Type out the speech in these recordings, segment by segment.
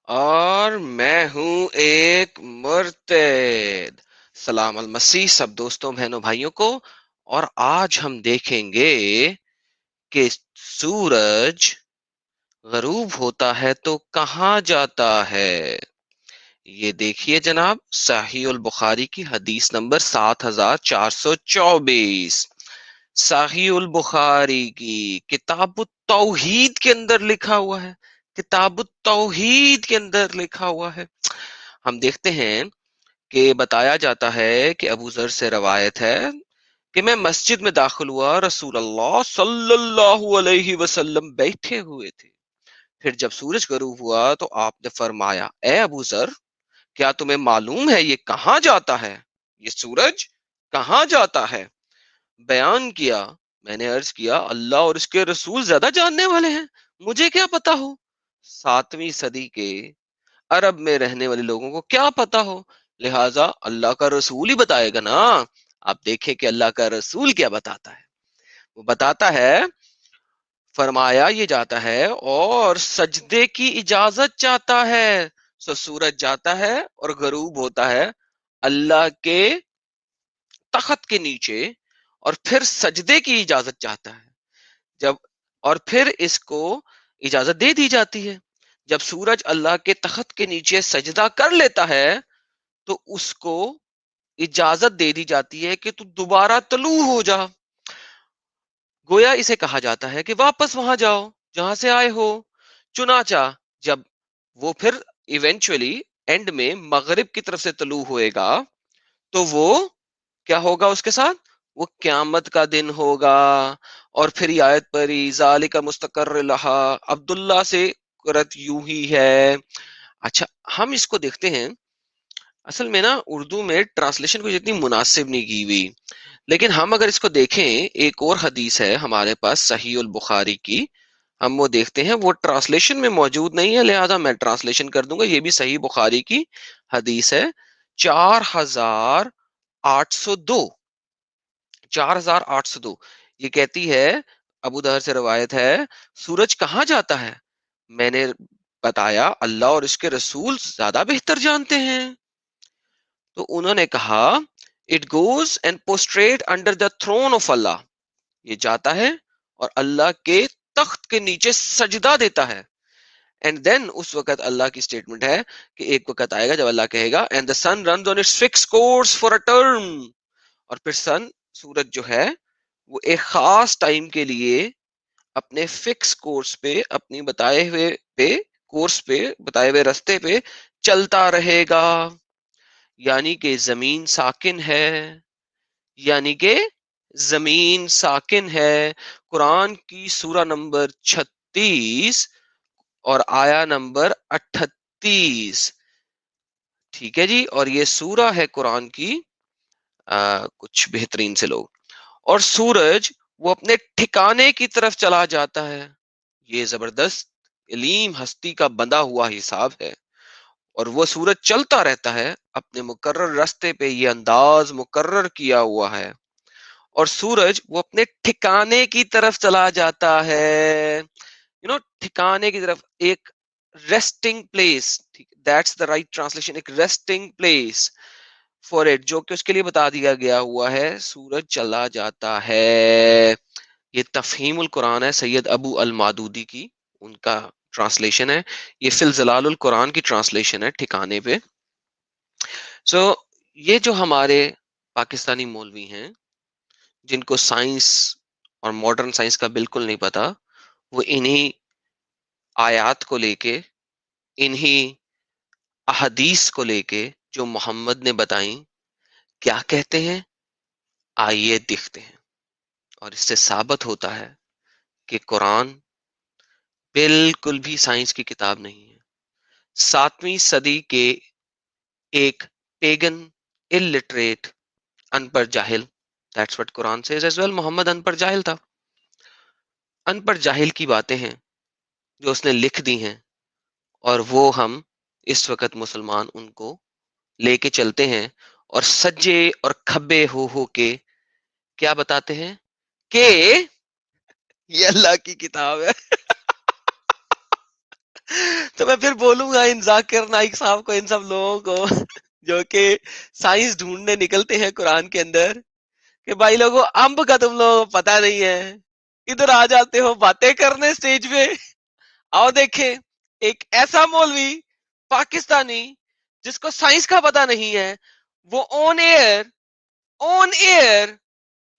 اور میں ہوں ایک مرتد۔ سلام المسیح سب دوستوں بہنوں بھائیوں کو۔ اور آج ہم دیکھیں گے کہ سورج غروب ہوتا ہے تو کہاں جاتا ہے۔ یہ دیکھیے جناب، صحیح البخاری کی حدیث نمبر 7424، صحیح البخاری کی کتاب التوحید کے اندر لکھا ہوا ہے، کتاب التوحید کے اندر لکھا ہوا ہے۔ ہم دیکھتے ہیں کہ بتایا جاتا ہے کہ ابو ذر سے روایت ہے کہ میں مسجد میں داخل ہوا، رسول اللہ صلی اللہ علیہ وسلم بیٹھے ہوئے تھے۔ پھر جب سورج غروب ہوا تو آپ نے فرمایا، اے ابو ذر، کیا تمہیں معلوم ہے یہ کہاں جاتا ہے؟ یہ سورج کہاں جاتا ہے؟ بیان کیا۔ میں نے عرض کیا، اللہ اور اس کے رسول زیادہ جاننے والے ہیں، مجھے کیا پتا ہو؟ 7ویں صدی کے عرب میں رہنے والے لوگوں کو کیا پتا ہو، لہٰذا اللہ کا رسول ہی بتائے گا نا۔ آپ دیکھیں کہ اللہ کا رسول کیا بتاتا ہے۔ وہ بتاتا ہے، فرمایا یہ جاتا ہے اور سجدے کی اجازت چاہتا ہے۔ سو سورج جاتا ہے اور غروب ہوتا ہے اللہ کے تخت کے نیچے، اور پھر سجدے کی اجازت چاہتا ہے۔ جب اور پھر اس کو اجازت دے دی جاتی ہے۔ جب سورج اللہ کے تخت کے نیچے سجدہ کر لیتا ہے تو اس کو اجازت دے دی جاتی ہے کہ تو دوبارہ طلوع ہو جا۔ گویا اسے کہا جاتا ہے کہ واپس وہاں جاؤ جہاں سے آئے ہو۔ چنانچہ جب وہ پھر ایونچولی اینڈ میں مغرب کی طرف سے طلوع ہوئے گا تو وہ کیا ہوگا اس کے ساتھ؟ وہ قیامت کا دن ہوگا۔ اور پھر یہ آیت پڑھی، ذالک مستقر لہا، عبداللہ سے قرت یوں ہی ہے۔ اچھا، ہم اس کو دیکھتے ہیں، اصل میں نا اردو میں ٹرانسلیشن کو اتنی مناسب نہیں کی ہوئی، لیکن ہم اگر اس کو دیکھیں، ایک اور حدیث ہے ہمارے پاس صحیح البخاری کی، ہم وہ دیکھتے ہیں، وہ ٹرانسلیشن میں موجود نہیں ہے، لہذا میں ٹرانسلیشن کر دوں گا۔ یہ بھی صحیح بخاری کی حدیث ہے، 4802، 4802۔ یہ کہتی ہے، ابو ظہر سے روایت ہے، سورج کہاں جاتا ہے؟ میں نے بتایا، اللہ اور اس کے رسول زیادہ بہتر جانتے ہیں۔ تو انہوں نے کہا، it goes and prostrate under the throne of Allah, یہ جاتا ہے اور اللہ کے تخت کے نیچے سجدہ دیتا ہے۔ اینڈ دین اس وقت اللہ کی اسٹیٹمنٹ ہے کہ ایک وقت آئے گا جب اللہ کہے گا، and the sun runs on its fix course for a term, اور پھر سورج جو ہے وہ ایک خاص ٹائم کے لیے اپنے فکس کورس پہ، اپنی بتائے ہوئے رستے پہ چلتا رہے گا۔ یعنی کہ زمین ساکن ہے، یعنی کہ زمین ساکن ہے۔ قرآن کی سورہ نمبر 36 اور آیا نمبر 38، ٹھیک ہے جی، اور یہ سورہ ہے قرآن کی کچھ بہترین سے لوگ۔ اور سورج وہ اپنے ٹھکانے کی طرف چلا جاتا ہے۔ یہ زبردست علیم ہستی کا بندہ ہوا حساب ہے، اور وہ سورج چلتا رہتا ہے اپنے مقرر راستے پہ، یہ انداز مقرر کیا ہوا ہے، اور سورج وہ اپنے ٹھکانے کی طرف چلا جاتا ہے، ٹھکانے کی طرف، ایک resting place, that's the right translation, ایک ریسٹنگ پلیس فور اٹ، جو کہ اس کے لیے بتا دیا گیا ہوا ہے، سورج چلا جاتا ہے۔ یہ تفہیم القرآن ہے، سید ابو المادودی کی، ان کا ٹرانسلیشن ہے، یہ فی الظلال القرآن کی ٹرانسلیشن ہے ٹھکانے پہ۔ یہ جو ہمارے پاکستانی مولوی ہیں جن کو سائنس اور ماڈرن سائنس کا بالکل نہیں پتا، وہ انہی آیات کو لے کے، انہی احادیث کو لے کے جو محمد نے بتائیں، کیا کہتے ہیں، آئیے دیکھتے ہیں۔ اور اس سے ثابت ہوتا ہے کہ قرآن بالکل بھی سائنس کی کتاب نہیں ہے۔ 7ویں صدی کے ایک پیگن illiterate، ان پڑھ جاہل، that's what Quran says as well، محمد ان پڑھ جاہل تھا۔ ان پڑھ جاہل کی باتیں ہیں جو اس نے لکھ دی ہیں، اور وہ ہم اس وقت مسلمان ان کو لے کے چلتے ہیں، اور سجے اور کھبے ہو کے کیا بتاتے ہیں کہ یہ اللہ کی کتاب ہے۔ تو میں پھر بولوں گا ان ذاکر نائک صاحب کو، ان سب لوگوں کو جو کہ سائنس ڈھونڈنے نکلتے ہیں قرآن کے اندر، کہ بھائی لوگوں امب کا تم لوگوں کو پتہ نہیں ہے، ادھر آ جاتے ہو باتیں کرنے سٹیج پہ. آؤ دیکھیں ایک ایسا مولوی پاکستانی جس کو سائنس کا پتہ نہیں ہے، وہ آن ایئر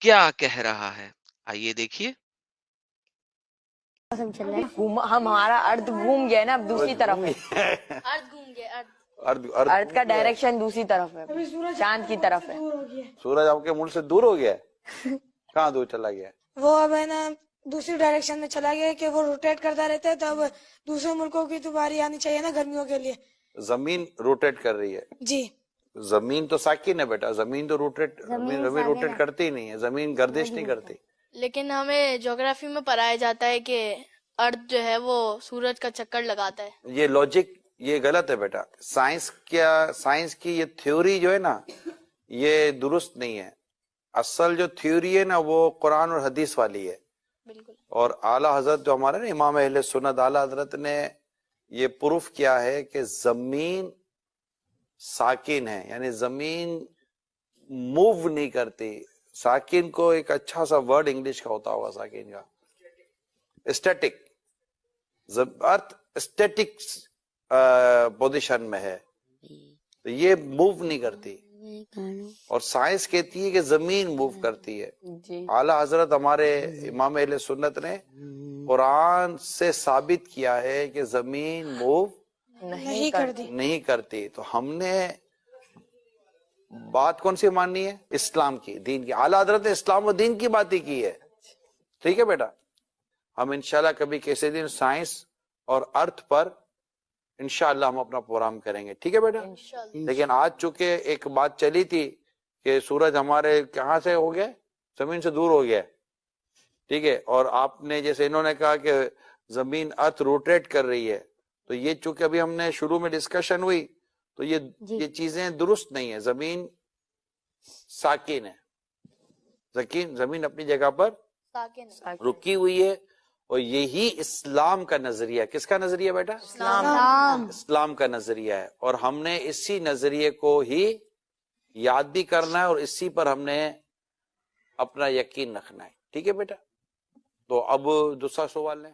کیا کہہ رہا ہے. آئیے دیکھیے. ہمارا ارتھ گھوم گیا نا، اب دوسری طرف ہے. ارتھ گھوم گیا، ارتھ کا ڈائریکشن دوسری طرف ہے، چاند کی طرف ہے. سورج آپ کے ملک سے دور ہو گیا ہے؟ کہاں دور چلا گیا؟ وہ اب ہے نا دوسری ڈائریکشن میں چلا گیا کہ وہ روٹیٹ کرتا رہتا ہے، تو اب دوسرے ملکوں کی تو باری آنی چاہیے نا گرمیوں کے لیے. زمین روٹیٹ کر رہی ہے. جی زمین تو ساکن ہے بیٹا، زمین تو زمین روٹیٹ کرتی ہی نہیں ہے، زمین گردش نہیں کرتی. لیکن ہمیں جغرافی میں پڑھایا جاتا ہے کہ ارتھ جو ہے وہ سورج کا چکر لگاتا ہے. یہ لاجک یہ غلط ہے بیٹا. سائنس کی یہ تھیوری جو ہے نا یہ درست نہیں ہے. اصل جو تھیوری ہے نا وہ قرآن اور حدیث والی ہے. بالکل. اور اعلیٰ حضرت جو ہمارے نا امام اہل سنت اعلیٰ حضرت نے یہ پروف کیا ہے کہ زمین ساکن ہے، یعنی زمین موو نہیں کرتی. ساکن کو ایک اچھا سا ورڈ انگلش کا ہوتا ہوگا ساکن کا، اسٹیٹک. ارتھ اسٹیٹک پوزیشن میں ہے، تو یہ موو نہیں کرتی. اور سائنس کہتی ہے کہ زمین موو کرتی ہے. اعلیٰ حضرت ہمارے امام اہل سنت نے قرآن سے ثابت کیا ہے کہ زمین موو نہیں کرتی. تو ہم نے بات کون سی ماننی ہے؟ اسلام کی، دین کی. اعلیٰ حضرت نے اسلام و دین کی بات ہی کی ہے. ٹھیک ہے بیٹا. ہم انشاءاللہ کبھی کسی دن سائنس اور ارتھ پر انشاءاللہ ہم اپنا پروگرام کریں گے. ٹھیک ہے بیٹا. لیکن آج چونکہ ایک بات چلی تھی کہ سورج ہمارے کہاں سے ہو گیا، زمین سے دور ہو گیا. ٹھیک ہے. اور آپ نے جیسے انہوں نے کہا کہ زمین ارتھ روٹیٹ کر رہی ہے، تو یہ چونکہ ابھی ہم نے شروع میں ڈسکشن ہوئی تو یہ چیزیں درست نہیں ہے. زمین ساکن ہے، زمین اپنی جگہ پر رکی ہوئی ہے. اور یہی اسلام کا نظریہ. کس کا نظریہ بیٹا؟ اسلام کا نظریہ ہے. اور ہم نے اسی نظریے کو ہی یاد بھی کرنا ہے اور اسی پر ہم نے اپنا یقین رکھنا ہے. ٹھیک ہے بیٹا. تو اب دوسرا سوال لیں.